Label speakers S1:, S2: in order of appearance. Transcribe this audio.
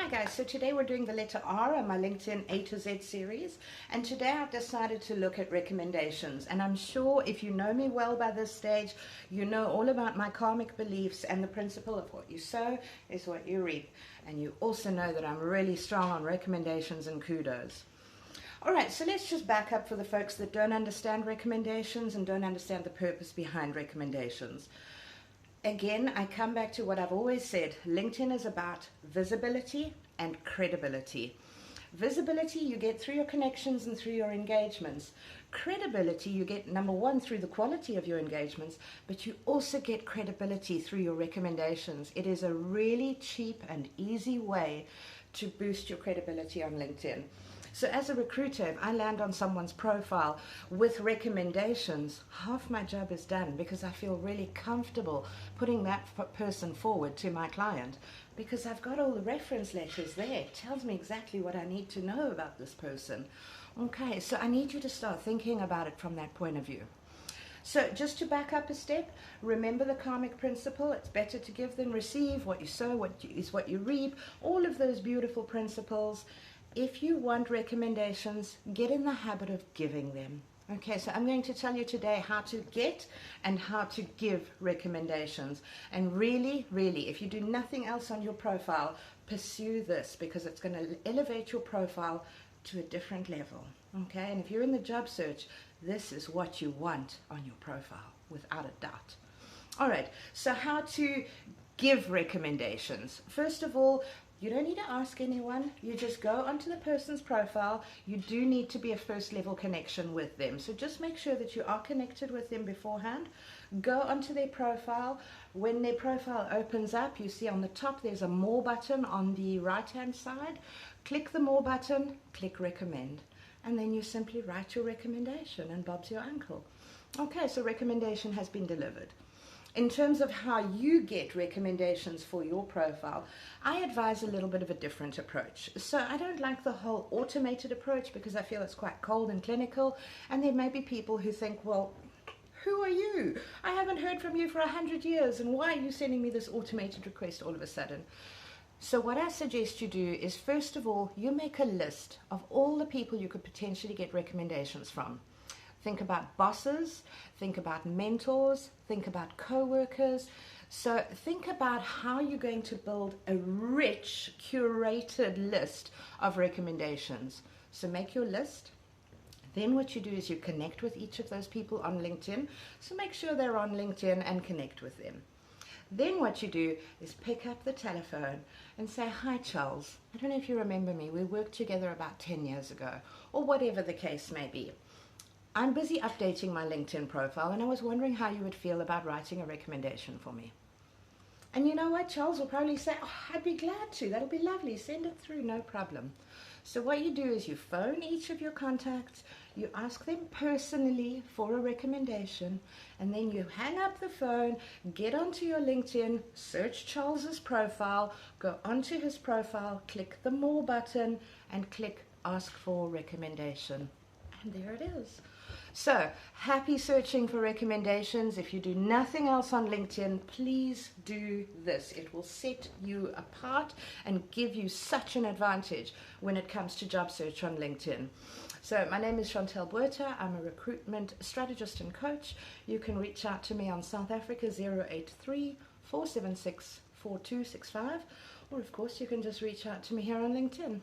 S1: Hi guys, so today we're doing the letter R on my LinkedIn A to Z series, and today I've decided to look at recommendations. And I'm sure if you know me well by this stage, you know all about my karmic beliefs and the principle of what you sow is what you reap. And you also know that I'm really strong on recommendations and kudos. Alright, so let's just back up for the folks that don't understand recommendations and don't understand the purpose behind recommendations. Again, I come back to what I've always said. LinkedIn is about visibility and credibility. Visibility you get through your connections and through your engagements. Credibility you get, number one, through the quality of your engagements, but you also get credibility through your recommendations. It is a really cheap and easy way to boost your credibility on LinkedIn. So as a recruiter, if I land on someone's profile with recommendations, half my job is done because I feel really comfortable putting that person forward to my client because I've got all the reference letters there. It tells me exactly what I need to know about this person. Okay, so I need you to start thinking about it from that point of view. So just to back up a step, remember the karmic principle. It's better to give than receive. What you sow is what you reap. All of those beautiful principles. If you want recommendations, get in the habit of giving them. Okay, so I'm going to tell you today how to get and how to give recommendations. And really, if you do nothing else on your profile, pursue this because it's going to elevate your profile to a different level. Okay, and if you're in the job search, this is what you want on your profile, without a doubt. All right, so how to give recommendations. First of all, you don't need to ask anyone. You just go onto the person's profile. You do need to be a first level connection with them. So just make sure that you are connected with them beforehand. Go onto their profile. When their profile opens up, you see on the top there's a more button on the right hand side. Click the more button, click recommend. And then you simply write your recommendation and Bob's your uncle. Okay, so recommendation has been delivered. In terms of how you get recommendations for your profile, I advise a little bit of a different approach. So I don't like the whole automated approach because I feel it's quite cold and clinical, and there may be people who think, well, who are you? I haven't heard from you for 100 years, and why are you sending me this automated request all of a sudden? So what I suggest you do is, first of all, you make a list of all the people you could potentially get recommendations from. Think about bosses, think about mentors, think about co-workers. So think about how you're going to build a rich, curated list of recommendations. So make your list. Then what you do is you connect with each of those people on LinkedIn. So make sure they're on LinkedIn and connect with them. Then what you do is pick up the telephone and say, hi Charles, I don't know if you remember me, we worked together about 10 years ago, or whatever the case may be. I'm busy updating my LinkedIn profile and I was wondering how you would feel about writing a recommendation for me. And you know what, Charles will probably say, oh, I'd be glad to, that'll be lovely, send it through, no problem. So what you do is you phone each of your contacts, you ask them personally for a recommendation, and then you hang up the phone, get onto your LinkedIn, search Charles's profile, go onto his profile, click the more button, and click ask for recommendation. And there it is. So, happy searching for recommendations. If you do nothing else on LinkedIn, please do this. It will set you apart and give you such an advantage when it comes to job search on LinkedIn. So, my name is Chantel Buerta. I'm a recruitment strategist and coach. You can reach out to me on South Africa 083 476 4265, or of course you can just reach out to me here on LinkedIn.